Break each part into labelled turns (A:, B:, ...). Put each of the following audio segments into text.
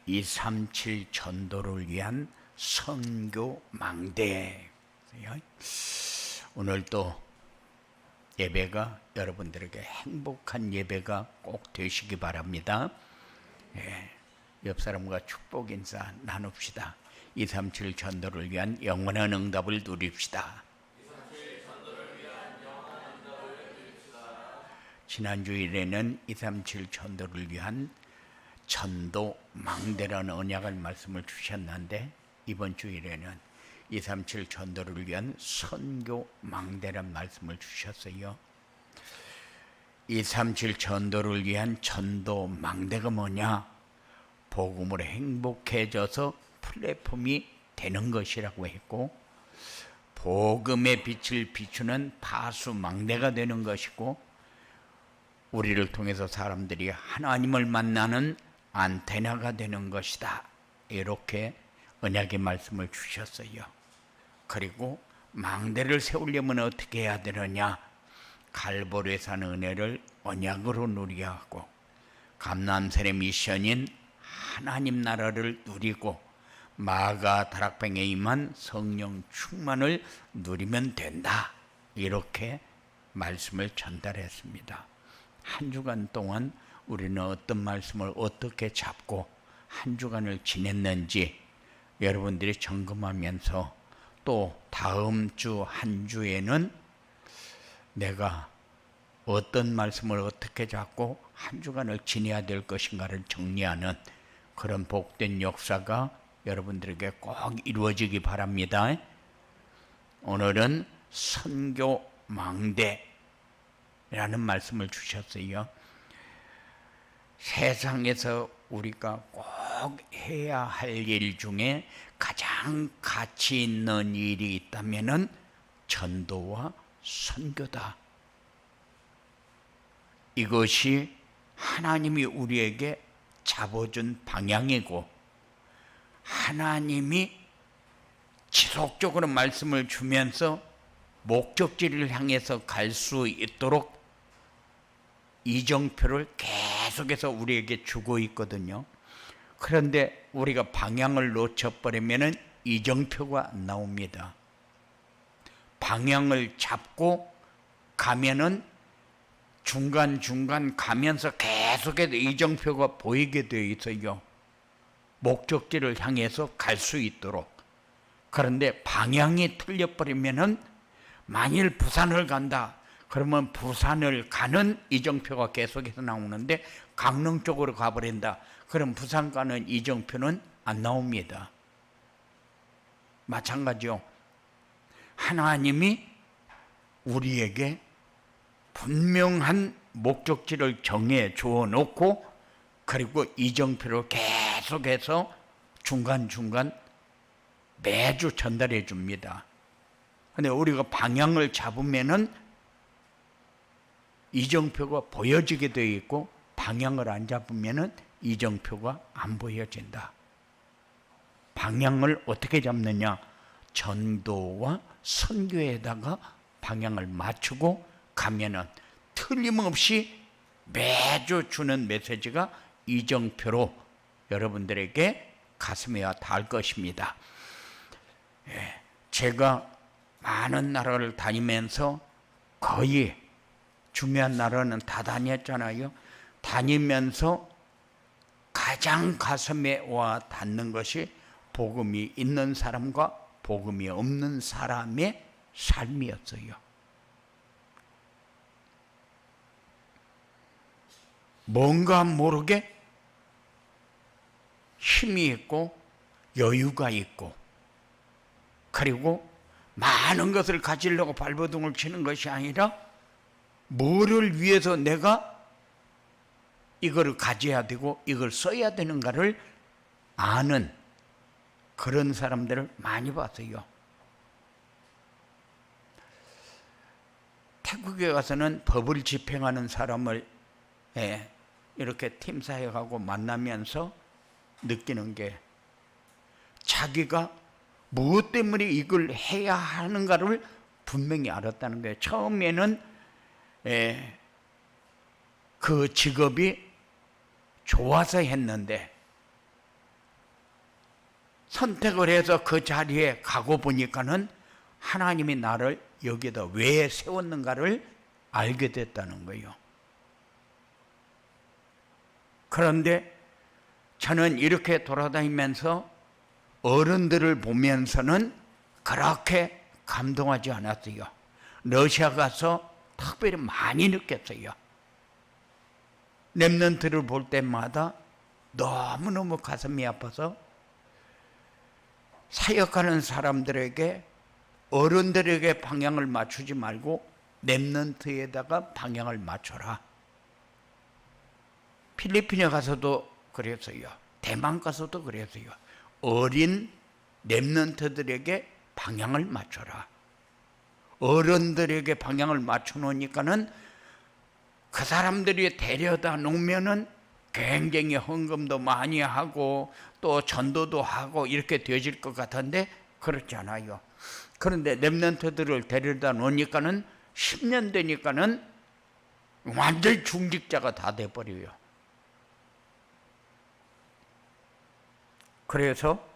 A: 237 전도를 위한 선교 망대. 오늘 또 예배가 여러분들에게 행복한 예배가 꼭 되시기 바랍니다. 옆 사람과 축복 인사 나눕시다. 237 전도를 위한 영원한 응답을 누립시다. 지난 주일에는 237 전도를 위한 전도 망대라는 언약을 말씀을 주셨는데, 이번 주일에는 237 전도를 위한 선교 망대란 말씀을 주셨어요. 237 전도를 위한 전도 망대가 뭐냐? 복음으로 행복해져서 플랫폼이 되는 것이라고 했고, 복음의 빛을 비추는 파수 망대가 되는 것이고, 우리를 통해서 사람들이 하나님을 만나는 안테나가 되는 것이다. 이렇게 언약의 말씀을 주셨어요. 그리고 망대를 세우려면 어떻게 해야 되느냐? 갈보리에 사는 은혜를 언약으로 누려야 하고, 감람산의 미션인 하나님 나라를 누리고, 마가 다락방에 임한 성령 충만을 누리면 된다. 이렇게 말씀을 전달했습니다. 한 주간 동안 우리는 어떤 말씀을 어떻게 잡고 한 주간을 지냈는지 여러분들이 점검하면서, 또 다음 주 한 주에는 내가 어떤 말씀을 어떻게 잡고 한 주간을 지내야 될 것인가를 정리하는 그런 복된 역사가 여러분들에게 꼭 이루어지기 바랍니다. 오늘은 선교 망대라는 말씀을 주셨어요. 세상에서 우리가 꼭 해야 할 일 중에 가장 가치 있는 일이 있다면은 전도와 선교다. 이것이 하나님이 우리에게 잡아준 방향이고, 하나님이 지속적으로 말씀을 주면서 목적지를 향해서 갈 수 있도록 이정표를 계속해서 우리에게 주고 있거든요. 그런데 우리가 방향을 놓쳐버리면 이정표가 안 나옵니다. 방향을 잡고 가면은 중간중간 가면서 계속해서 이정표가 보이게 되어 있어요. 목적지를 향해서 갈 수 있도록. 그런데 방향이 틀려버리면은, 만일 부산을 간다 그러면 부산을 가는 이정표가 계속해서 나오는데, 강릉 쪽으로 가버린다 그럼 부산 가는 이정표는 안 나옵니다. 마찬가지요. 하나님이 우리에게 분명한 목적지를 정해 주어 놓고, 그리고 이정표를 계속해서 중간중간 매주 전달해 줍니다. 근데 우리가 방향을 잡으면은 이정표가 보여지게 되어 있고, 방향을 안 잡으면은 이정표가 안 보여진다. 방향을 어떻게 잡느냐? 전도와 선교에다가 방향을 맞추고 가면은 틀림없이 매주 주는 메시지가 이정표로 여러분들에게 가슴에 닿을 것입니다. 제가 많은 나라를 다니면서 거의 중요한 나라는 다 다녔잖아요. 다니면서 가장 가슴에 와 닿는 것이 복음이 있는 사람과 복음이 없는 사람의 삶이었어요. 뭔가 모르게 힘이 있고 여유가 있고, 그리고 많은 것을 가지려고 발버둥을 치는 것이 아니라 뭐를 위해서 내가 이거를 가져야 되고 이걸 써야 되는가를 아는 그런 사람들을 많이 봤어요. 태국에 가서는 법을 집행하는 사람을 이렇게 팀 사역하고 만나면서 느끼는 게, 자기가 무엇 때문에 이걸 해야 하는가를 분명히 알았다는 거예요. 처음에는 그 직업이 좋아서 했는데, 선택을 해서 그 자리에 가고 보니까는 하나님이 나를 여기다 왜 세웠는가를 알게 됐다는 거예요. 그런데 저는 이렇게 돌아다니면서 어른들을 보면서는 그렇게 감동하지 않았어요. 러시아 가서 특별히 많이 느꼈어요. 렘넌트를 볼 때마다 너무너무 가슴이 아파서 사역하는 사람들에게, 어른들에게 방향을 맞추지 말고 렘넌트에다가 방향을 맞춰라. 필리핀에 가서도 그랬어요. 대만 가서도 그랬어요. 어린 렘넌트들에게 방향을 맞춰라. 어른들에게 방향을 맞춰 놓으니까는 그 사람들이 데려다 놓으면은 굉장히 헌금도 많이 하고 또 전도도 하고 이렇게 되어질 것 같은데 그렇지 않아요. 그런데 렘넌트들을 데려다 놓으니까는 10년 되니까는 완전히 중직자가 다 돼버려요. 그래서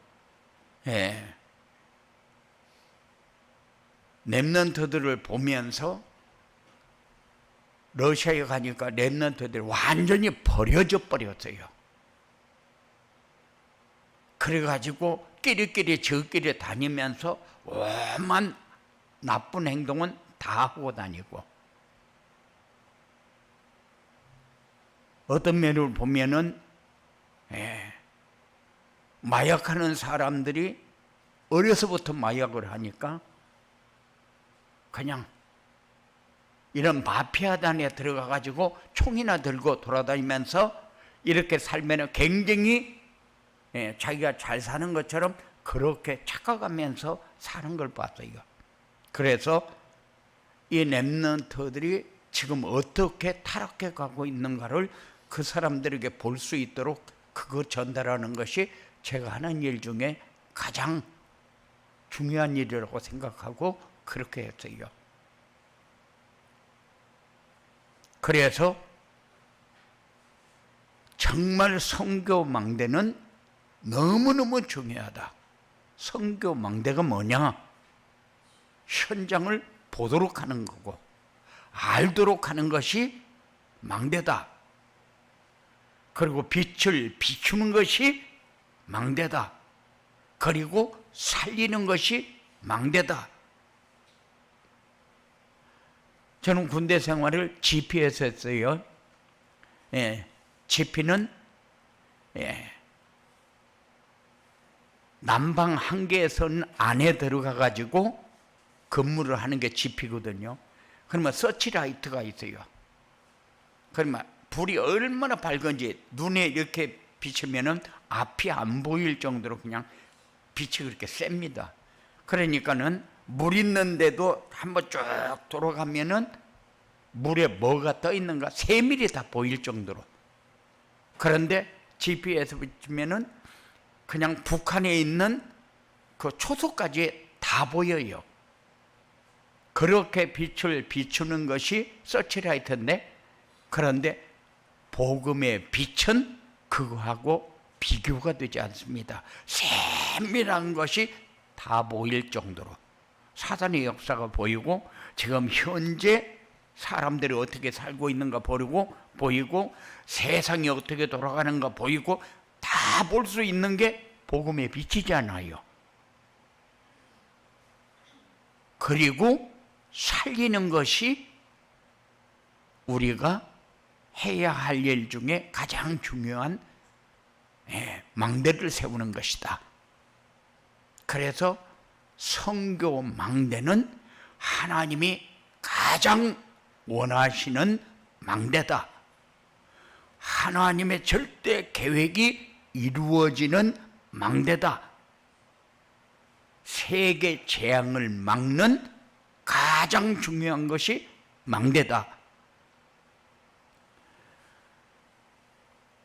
A: 렘넌트들을 보면서 러시아에 가니까 렘넌트들이 완전히 버려져 버렸어요. 그래가지고 끼리끼리 저끼리 다니면서 오만 나쁜 행동은 다 하고 다니고, 어떤 면을 보면은 마약하는 사람들이 어려서부터 마약을 하니까 그냥 이런 마피아단에 들어가가지고 총이나 들고 돌아다니면서 이렇게 살면 굉장히 자기가 잘 사는 것처럼 그렇게 착각하면서 사는 걸 봤어요. 그래서 이 렘넌트들이 지금 어떻게 타락해 가고 있는가를 그 사람들에게 볼 수 있도록 그거 전달하는 것이 제가 하는 일 중에 가장 중요한 일이라고 생각하고 그렇게 했어요. 그래서 정말 선교망대는 너무너무 중요하다. 선교망대가 뭐냐? 현장을 보도록 하는 거고 알도록 하는 것이 망대다. 그리고 빛을 비추는 것이 망대다. 그리고 살리는 것이 망대다. 저는 군대 생활을 GP에서 했어요. GP는 남방 한계선 안에 들어가 가지고 근무를 하는 게 GP거든요. 그러면 서치라이트가 있어요. 그러면 불이 얼마나 밝은지 눈에 이렇게 비치면은 앞이 안 보일 정도로 그냥 빛이 그렇게 셉니다. 그러니까는 물 있는데도 한번 쭉 돌아가면은 물에 뭐가 떠 있는가 세밀히 다 보일 정도로. 그런데 GP에서 비치면은 그냥 북한에 있는 그 초소까지 다 보여요. 그렇게 빛을 비추는 것이 서치라이트인데, 그런데 복음의 빛은 그거하고 비교가 되지 않습니다. 세밀한 것이 다 보일 정도로 사단의 역사가 보이고 지금 현재 사람들이 어떻게 살고 있는가 보이고 세상이 어떻게 돌아가는가 보이고 다 볼 수 있는 게 복음의 빛이잖아요. 그리고 살리는 것이 우리가 해야 할 일 중에 가장 중요한 망대를 세우는 것이다. 그래서 선교 망대는 하나님이 가장 원하시는 망대다. 하나님의 절대 계획이 이루어지는 망대다. 세계 재앙을 막는 가장 중요한 것이 망대다.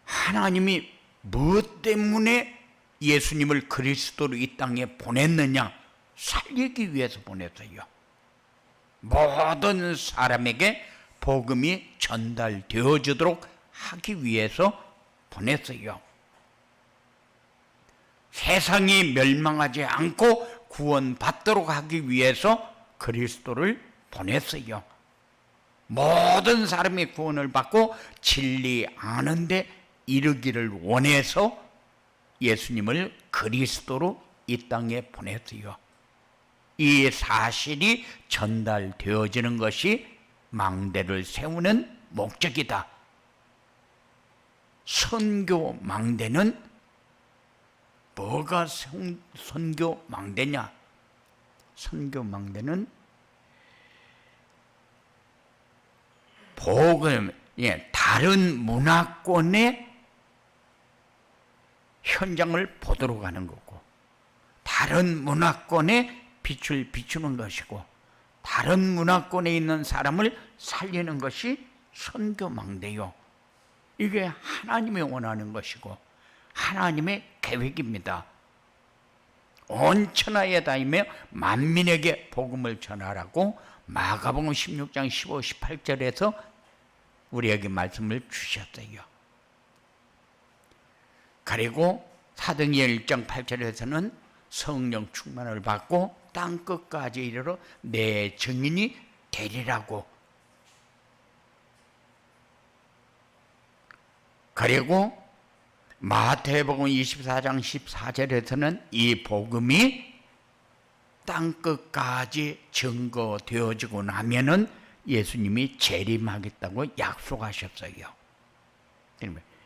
A: 하나님이 무엇 때문에 예수님을 그리스도로 이 땅에 보냈느냐? 살리기 위해서 보냈어요. 모든 사람에게 복음이 전달되어지도록 하기 위해서 보냈어요. 세상이 멸망하지 않고 구원받도록 하기 위해서 그리스도를 보냈어요. 모든 사람이 구원을 받고 진리 아는데 이르기를 원해서 예수님을 그리스도로 이 땅에 보냈어요. 이 사실이 전달되어지는 것이 망대를 세우는 목적이다. 선교 망대는 뭐가 선교 망대냐? 선교 망대는 복음, 다른 문화권의 현장을 보도록 하는 거고, 다른 문화권의 빛을 비추는 것이고, 다른 문화권에 있는 사람을 살리는 것이 선교망대요. 이게 하나님이 원하는 것이고 하나님의 계획입니다. 온 천하에 다니며 만민에게 복음을 전하라고 마가복음 16장 15, 18절에서 우리에게 말씀을 주셨어요. 그리고 사도행전 1장 8절에서는 성령 충만을 받고 땅끝까지 이르러 내 증인이 되리라고. 그리고 마태복음 24장 14절에서는 이 복음이 땅끝까지 증거되어지고 나면은 예수님이 재림하겠다고 약속하셨어요.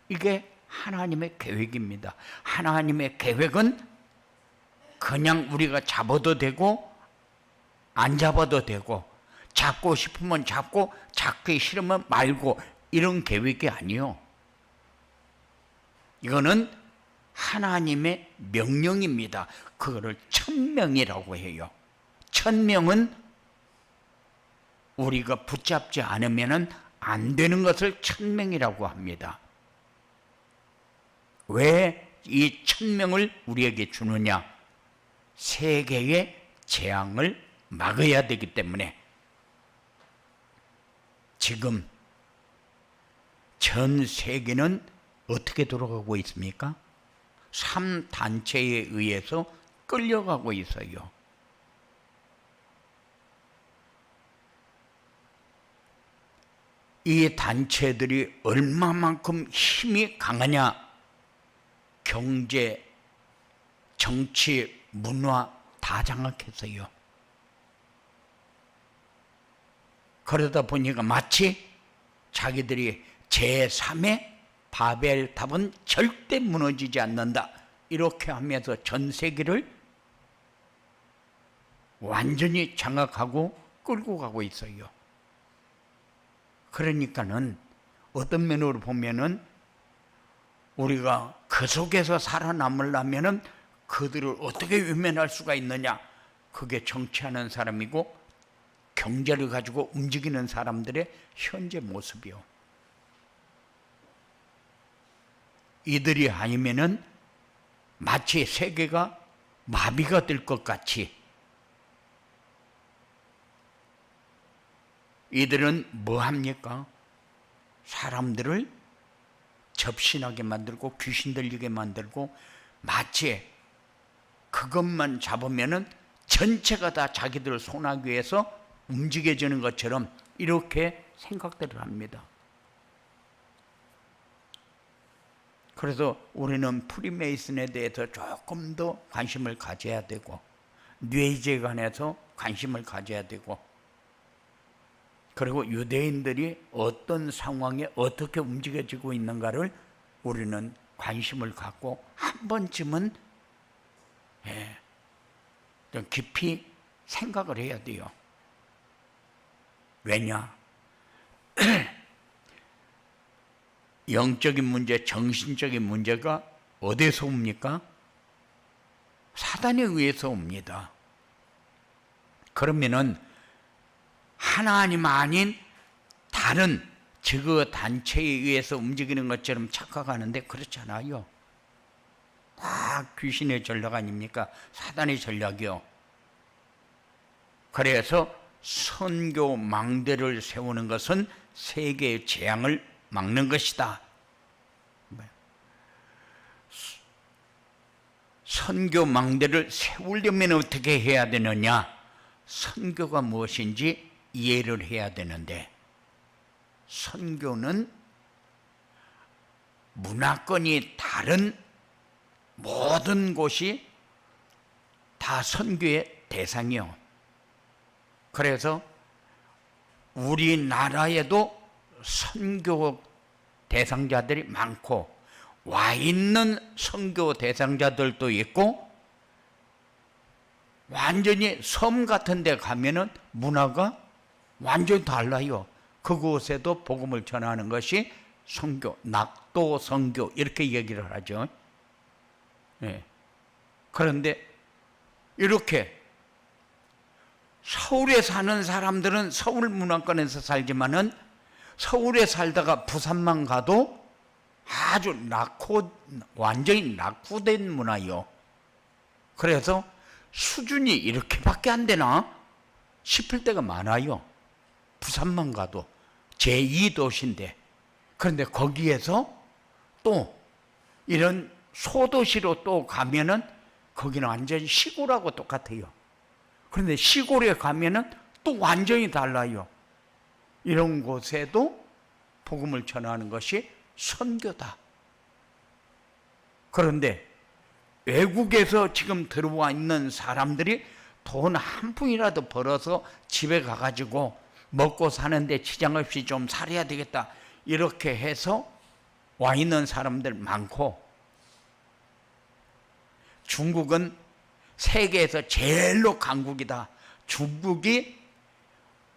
A: 이게 하나님의 계획입니다. 하나님의 계획은 그냥 우리가 잡아도 되고 안 잡아도 되고, 잡고 싶으면 잡고 잡기 싫으면 말고, 이런 계획이 아니요. 이거는 하나님의 명령입니다. 그거를 천명이라고 해요. 천명은 우리가 붙잡지 않으면 안 되는 것을 천명이라고 합니다. 왜 이 천명을 우리에게 주느냐? 세계의 재앙을 막아야 되기 때문에. 지금 전 세계는 어떻게 돌아가고 있습니까? 3단체에 의해서 끌려가고 있어요. 이 단체들이 얼마만큼 힘이 강하냐? 경제, 정치, 문화 다 장악했어요. 그러다 보니까 마치 자기들이 제3의 바벨탑은 절대 무너지지 않는다, 이렇게 하면서 전 세계를 완전히 장악하고 끌고 가고 있어요. 그러니까는 어떤 면으로 보면은 우리가 그 속에서 살아남으려면은 그들을 어떻게 외면할 수가 있느냐? 그게 정치하는 사람이고 경제를 가지고 움직이는 사람들의 현재 모습이요. 이들이 아니면은 마치 세계가 마비가 될 것 같이, 이들은 뭐 합니까? 사람들을 접신하게 만들고 귀신 들리게 만들고, 마치 그것만 잡으면은 전체가 다 자기들 손아귀 위해서 움직여지는 것처럼 이렇게 생각들을 합니다. 그래서 우리는 프리메이슨에 대해서 조금 더 관심을 가져야 되고, 뇌지에 관해서 관심을 가져야 되고, 그리고 유대인들이 어떤 상황에 어떻게 움직여지고 있는가를 우리는 관심을 갖고 한 번쯤은 좀 깊이 생각을 해야 돼요. 왜냐? 영적인 문제, 정신적인 문제가 어디서 옵니까? 사단에 의해서 옵니다. 그러면은 하나님 아닌 다른 저거 단체에 의해서 움직이는 것처럼 착각하는데 그렇잖아요. 다 귀신의 전략 아닙니까? 사단의 전략이요. 그래서 선교 망대를 세우는 것은 세계의 재앙을 막는 것이다. 선교망대를 세우려면 어떻게 해야 되느냐? 선교가 무엇인지 이해를 해야 되는데, 선교는 문화권이 다른 모든 곳이 다 선교의 대상이요. 그래서 우리나라에도 선교 대상자들이 많고, 와 있는 선교 대상자들도 있고, 완전히 섬 같은 데 가면은 문화가 완전히 달라요. 그곳에도 복음을 전하는 것이 선교, 낙도 선교 이렇게 얘기를 하죠. 예. 그런데 이렇게 서울에 사는 사람들은 서울 문화권에서 살지만은 서울에 살다가 부산만 가도 아주 완전히 낙후된 문화요. 그래서 수준이 이렇게밖에 안 되나 싶을 때가 많아요. 부산만 가도 제2도시인데, 그런데 거기에서 또 이런 소도시로 또 가면은 거기는 완전히 시골하고 똑같아요. 그런데 시골에 가면은 또 완전히 달라요. 이런 곳에도 복음을 전하는 것이 선교다. 그런데 외국에서 지금 들어와 있는 사람들이 돈 한 푼이라도 벌어서 집에 가가지고 먹고 사는데 지장 없이 좀 살아야 되겠다, 이렇게 해서 와 있는 사람들 많고, 중국은 세계에서 제일로 강국이다.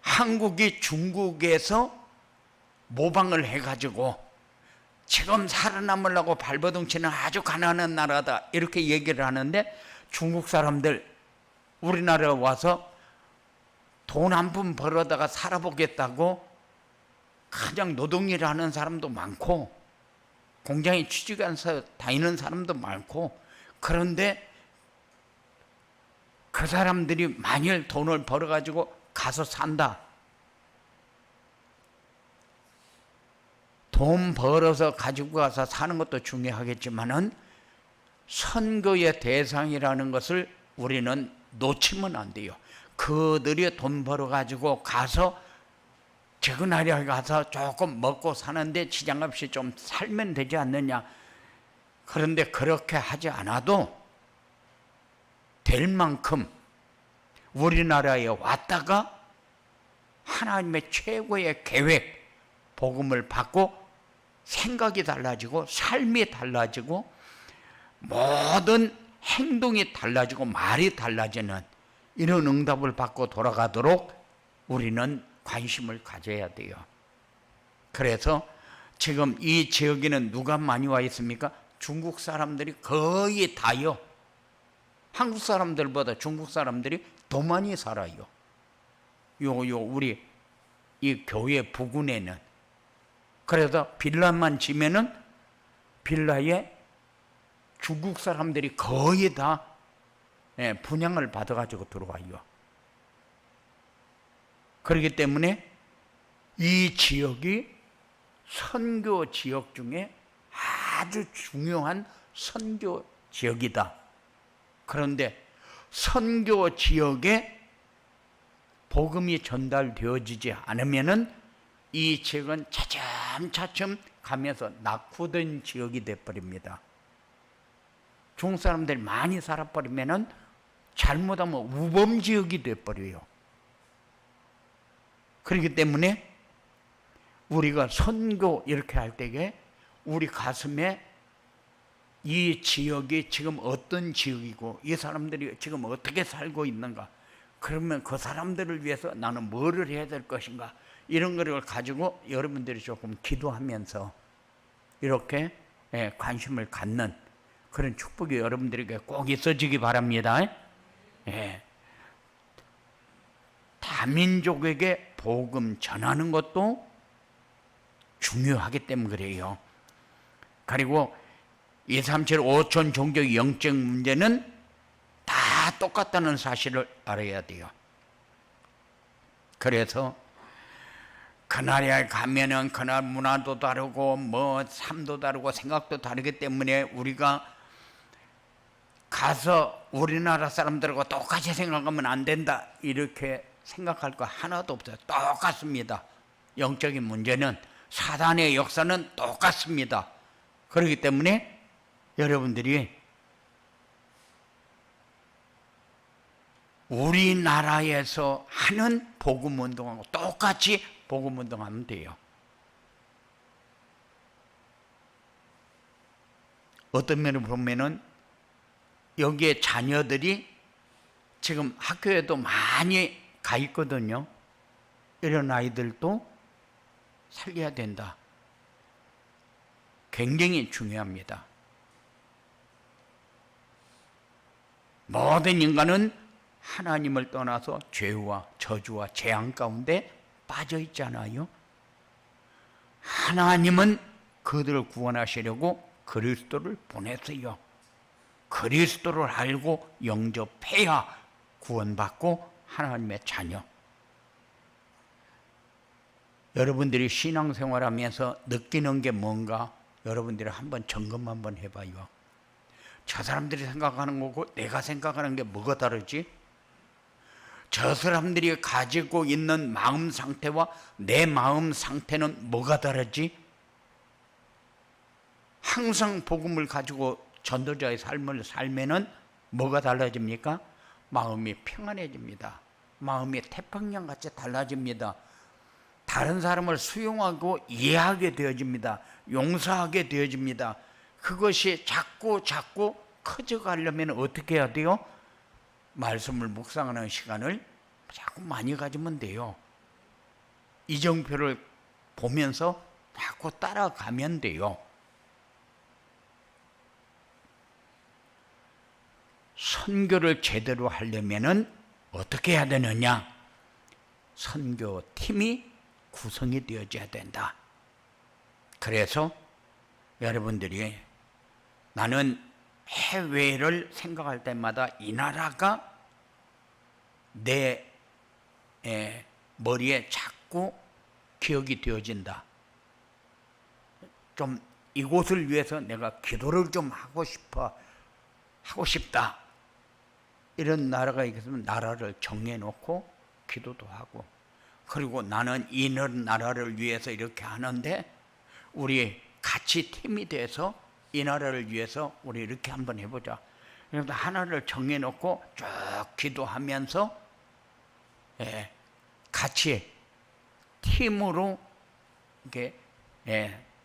A: 한국이 중국에서 모방을 해가지고 지금 살아남으려고 발버둥치는 아주 가난한 나라다, 이렇게 얘기를 하는데, 중국 사람들 우리나라에 와서 돈 한 푼 벌어다가 살아보겠다고 가장 노동일을 하는 사람도 많고, 공장에 취직해서 다니는 사람도 많고, 그런데 그 사람들이 만일 돈을 벌어가지고 가서 산다, 돈 벌어서 가지고 가서 사는 것도 중요하겠지만은 선교의 대상이라는 것을 우리는 놓치면 안 돼요. 그들이 돈 벌어가지고 가서 적은하게 가서 조금 먹고 사는데 지장 없이 좀 살면 되지 않느냐. 그런데 그렇게 하지 않아도 될 만큼 우리나라에 왔다가 하나님의 최고의 계획, 복음을 받고 생각이 달라지고 삶이 달라지고 모든 행동이 달라지고 말이 달라지는 이런 응답을 받고 돌아가도록 우리는 관심을 가져야 돼요. 그래서 지금 이 지역에는 누가 많이 와 있습니까? 중국 사람들이 거의 다요. 한국 사람들보다 중국 사람들이 더 많이 살아요. 우리 이 교회 부근에는. 그래서 빌라만 지면은 빌라에 중국 사람들이 거의 다 분양을 받아가지고 들어와요. 그렇기 때문에 이 지역이 선교 지역 중에 아주 중요한 선교 지역이다. 그런데 선교 지역에 복음이 전달되어지지 않으면은 이 지역은 차츰차츰 가면서 낙후된 지역이 돼버립니다. 중국 사람들이 많이 살아버리면은 잘못하면 우범 지역이 돼버려요. 그렇기 때문에 우리가 선교 이렇게 할 때에 우리 가슴에 이 지역이 지금 어떤 지역이고 이 사람들이 지금 어떻게 살고 있는가, 그러면 그 사람들을 위해서 나는 뭐를 해야 될 것인가, 이런 것을 가지고 여러분들이 조금 기도하면서 이렇게 관심을 갖는 그런 축복이 여러분들에게 꼭 있어지기 바랍니다. 다민족에게 복음 전하는 것도 중요하기 때문에 그래요. 그리고 237 5천 종교의 영적 문제는 다 똑같다는 사실을 알아야 돼요. 그래서 그날에 가면은 그날 문화도 다르고 삶도 다르고 생각도 다르기 때문에 우리가 가서 우리나라 사람들하고 똑같이 생각하면 안 된다 이렇게 생각할 거 하나도 없어요. 똑같습니다. 영적인 문제는 사단의 역사는 똑같습니다. 그렇기 때문에 여러분들이 우리나라에서 하는 복음운동하고 똑같이 복음운동하면 돼요. 어떤 면을 보면은 여기에 자녀들이 지금 학교에도 많이 가 있거든요. 이런 아이들도 살려야 된다. 굉장히 중요합니다. 모든 인간은 하나님을 떠나서 죄와 저주와 재앙 가운데 빠져 있잖아요. 하나님은 그들을 구원하시려고 그리스도를 보냈어요. 그리스도를 알고 영접해야 구원받고 하나님의 자녀. 여러분들이 신앙생활하면서 느끼는 게 뭔가 여러분들이 한번 점검 한번 해봐요. 저 사람들이 생각하는 거고 내가 생각하는 게 뭐가 다르지? 저 사람들이 가지고 있는 마음 상태와 내 마음 상태는 뭐가 다르지? 항상 복음을 가지고 전도자의 삶을 살면은 뭐가 달라집니까? 마음이 평안해집니다. 마음이 태평양같이 달라집니다. 다른 사람을 수용하고 이해하게 되어집니다. 용서하게 되어집니다. 그것이 자꾸 커져가려면 어떻게 해야 돼요? 말씀을 묵상하는 시간을 자꾸 많이 가지면 돼요. 이정표를 보면서 자꾸 따라가면 돼요. 선교를 제대로 하려면은 어떻게 해야 되느냐? 선교팀이 구성이 되어져야 된다. 그래서 여러분들이 나는 해외를 생각할 때마다 이 나라가 내 머리에 자꾸 기억이 되어진다. 좀 이곳을 위해서 내가 기도를 좀 하고 싶다. 이런 나라가 있으면 나라를 정해놓고 기도도 하고, 그리고 나는 이 나라를 위해서 이렇게 하는데 우리 같이 팀이 돼서 이 나라를 위해서 우리 이렇게 한번 해보자. 그래서 하나를 정해놓고 쭉 기도하면서 같이 팀으로 이렇게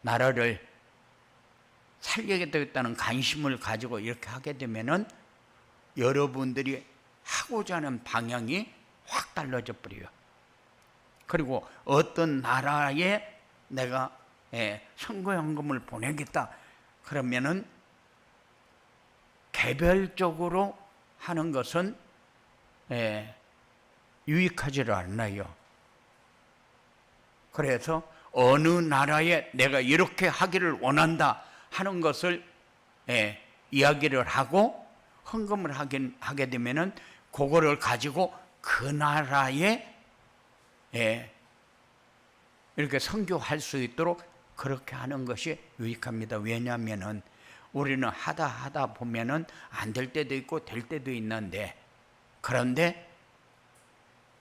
A: 나라를 살리게 되겠다는 관심을 가지고 이렇게 하게 되면은 여러분들이 하고자 하는 방향이 확 달라져 버려요. 그리고 어떤 나라에 내가 선거연금을 보내겠다 그러면은 개별적으로 하는 것은 유익하지를 않아요. 그래서 어느 나라에 내가 이렇게 하기를 원한다 하는 것을 이야기를 하고 헌금을 하게 되면은 그거를 가지고 그 나라에 이렇게 선교할 수 있도록 그렇게 하는 것이 유익합니다. 왜냐하면은 우리는 하다 보면은 안 될 때도 있고 될 때도 있는데, 그런데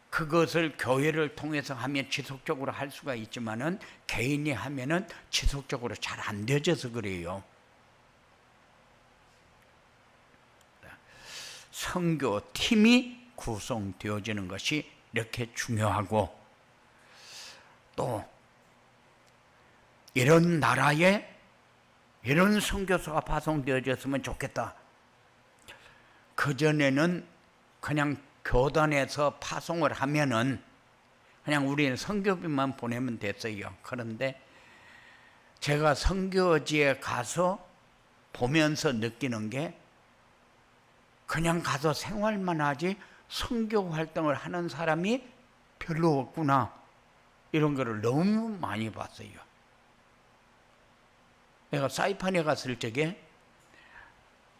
A: 그것을 교회를 통해서 하면 지속적으로 할 수가 있지만은 개인이 하면은 지속적으로 잘 안 되어져서 그래요. 선교팀이 구성되어지는 것이 이렇게 중요하고, 또 이런 나라에 이런 선교사가 파송되어졌으면 좋겠다. 그전에는 그냥 교단에서 파송을 하면은 그냥 우리는 선교비만 보내면 됐어요. 그런데 제가 선교지에 가서 보면서 느끼는 게 그냥 가서 생활만 하지 선교 활동을 하는 사람이 별로 없구나, 이런 거를 너무 많이 봤어요. 내가 사이판에 갔을 적에,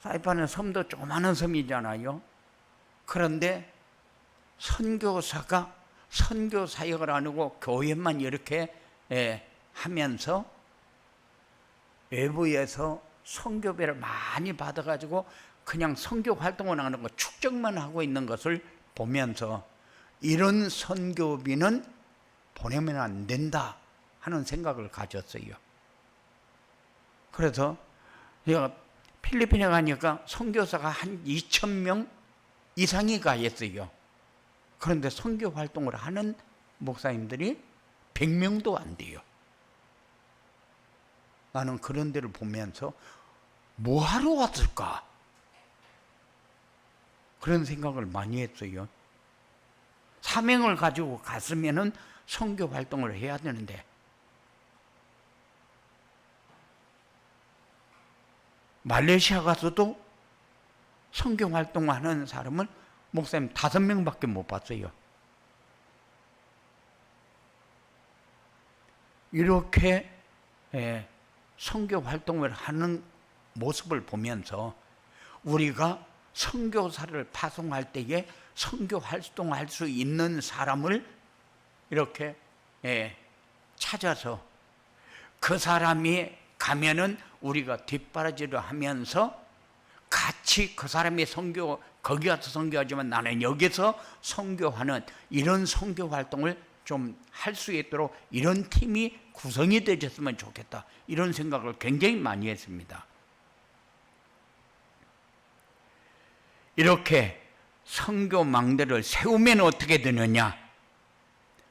A: 사이판은 섬도 조그마한 섬이잖아요. 그런데 선교사가 선교 사역을 안 하고 교회만 이렇게 하면서 외부에서 선교비를 많이 받아가지고 그냥 선교 활동을 하는 거 축적만 하고 있는 것을 보면서 이런 선교비는 보내면 안 된다 하는 생각을 가졌어요. 그래서 제가 필리핀에 가니까 선교사가 한 2,000명 이상이 가 있어요. 그런데 선교 활동을 하는 목사님들이 100명도 안 돼요. 나는 그런 데를 보면서 뭐 하러 왔을까? 그런 생각을 많이 했어요. 사명을 가지고 갔으면은 선교 활동을 해야 되는데 말레이시아 가서도 선교 활동하는 사람은 목사님 5명밖에 못 봤어요. 이렇게 선교 활동을 하는 모습을 보면서 우리가 선교사를 파송할 때에 선교 활동할 수 있는 사람을 이렇게 찾아서 그 사람이 가면은 우리가 뒷바라지를 하면서 같이 그 사람이 선교, 거기 가서 선교하지만 나는 여기서 선교하는 이런 선교 활동을 좀 할 수 있도록 이런 팀이 구성이 되셨으면 좋겠다, 이런 생각을 굉장히 많이 했습니다. 이렇게 선교망대를 세우면 어떻게 되느냐?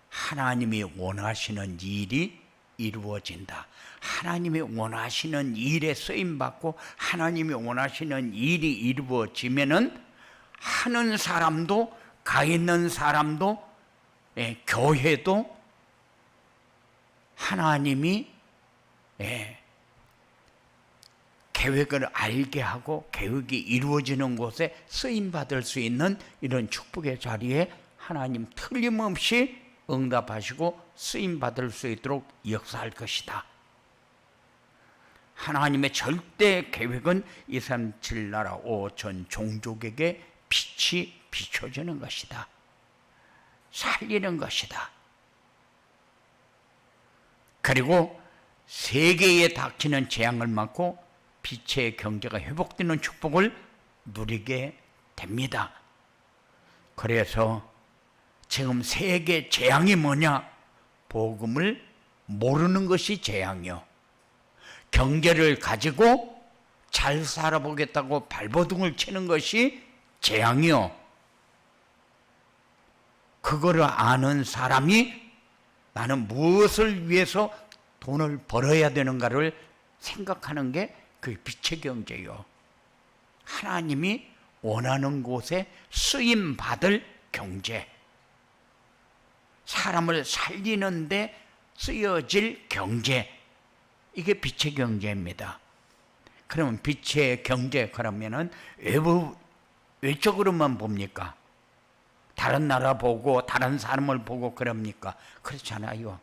A: 하나님이 원하시는 일이 이루어진다. 하나님이 원하시는 일에 쓰임받고 하나님이 원하시는 일이 이루어지면은 하는 사람도 가 있는 사람도 교회도 하나님이 계획을 알게 하고 계획이 이루어지는 곳에 쓰임받을 수 있는 이런 축복의 자리에 하나님 틀림없이 응답하시고 쓰임받을 수 있도록 역사할 것이다. 하나님의 절대 계획은 237 나라 5천 종족에게 빛이 비춰지는 것이다. 살리는 것이다. 그리고 세계에 닥치는 재앙을 막고 빛의 경제가 회복되는 축복을 누리게 됩니다. 그래서 지금 세계 재앙이 뭐냐? 복음을 모르는 것이 재앙이요. 경제를 가지고 잘 살아보겠다고 발버둥을 치는 것이 재앙이요. 그거를 아는 사람이 나는 무엇을 위해서 돈을 벌어야 되는가를 생각하는 게 그 빛의 경제요. 하나님이 원하는 곳에 쓰임받을 경제, 사람을 살리는데 쓰여질 경제, 이게 빛의 경제입니다. 그러면 빛의 경제, 그러면은 외적으로만 봅니까? 다른 나라 보고 다른 사람을 보고 그럽니까? 그렇잖아요.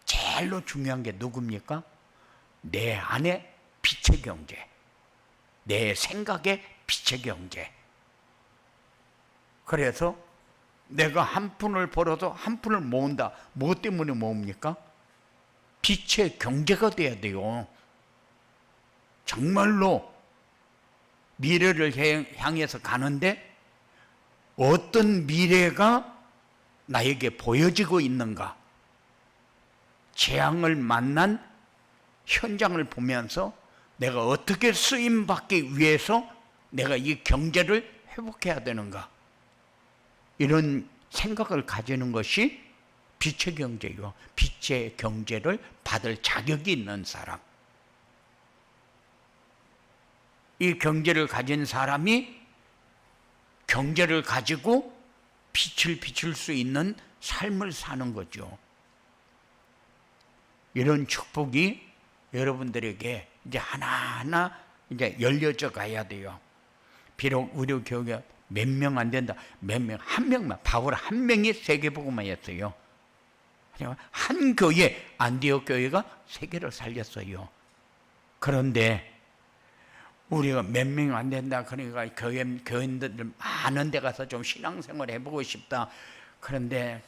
A: 제일로 중요한 게 누굽니까? 내 안에 빛의 경제, 내 생각의 빛의 경제. 그래서 내가 한 푼을 벌어도 한 푼을 모은다. 뭐 때문에 모읍니까? 빛의 경제가 돼야 돼요. 정말로 미래를 향해서 가는데 어떤 미래가 나에게 보여지고 있는가? 재앙을 만난 현장을 보면서 내가 어떻게 쓰임받기 위해서 내가 이 경제를 회복해야 되는가? 이런 생각을 가지는 것이 빛의 경제요. 빛의 경제를 받을 자격이 있는 사람. 이 경제를 가진 사람이 경제를 가지고 빛을 비출 수 있는 삶을 사는 거죠. 이런 축복이 여러분들에게 이제 하나하나 이제 열려져 가야 돼요. 비록 우리 교회가 몇 명 안 된다. 몇 명, 한 명만, 바울 한 명이 세계복음화였어요. 한 교회, 안디옥 교회가 세계를 살렸어요. 그런데 우리가 몇 명 안 된다. 그러니까 교인들 많은 데 가서 좀 신앙생활 해보고 싶다. 그런데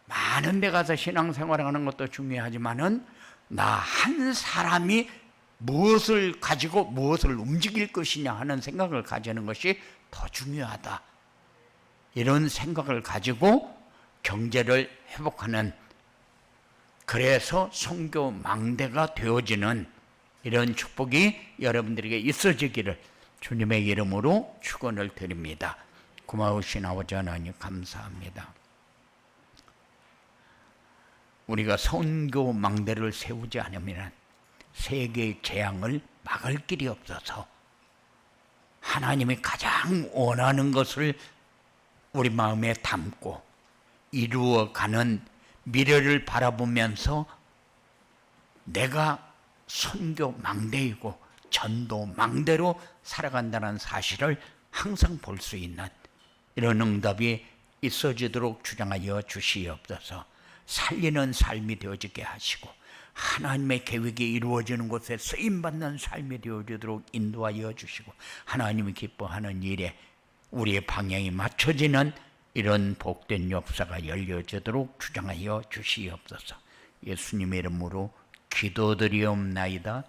A: 많은 데 가서 신앙생활 하는 것도 중요하지만은 나 한 사람이 무엇을 가지고 무엇을 움직일 것이냐 하는 생각을 가지는 것이 더 중요하다. 이런 생각을 가지고 경제를 회복하는, 그래서 선교 망대가 되어지는 이런 축복이 여러분들에게 있어지기를 주님의 이름으로 축원을 드립니다. 고마우신 아버지 하나님 감사합니다. 우리가 선교 망대를 세우지 않으면 세계의 재앙을 막을 길이 없어서 하나님이 가장 원하는 것을 우리 마음에 담고 이루어가는 미래를 바라보면서 내가 선교 망대이고 전도 망대로 살아간다는 사실을 항상 볼 수 있는 이런 응답이 있어지도록 주장하여 주시옵소서. 살리는 삶이 되어지게 하시고 하나님의 계획이 이루어지는 곳에 쓰임받는 삶이 되어지도록 인도하여 주시고 하나님이 기뻐하는 일에 우리의 방향이 맞춰지는 이런 복된 역사가 열려지도록 주장하여 주시옵소서. 예수님의 이름으로 기도드리옵나이다.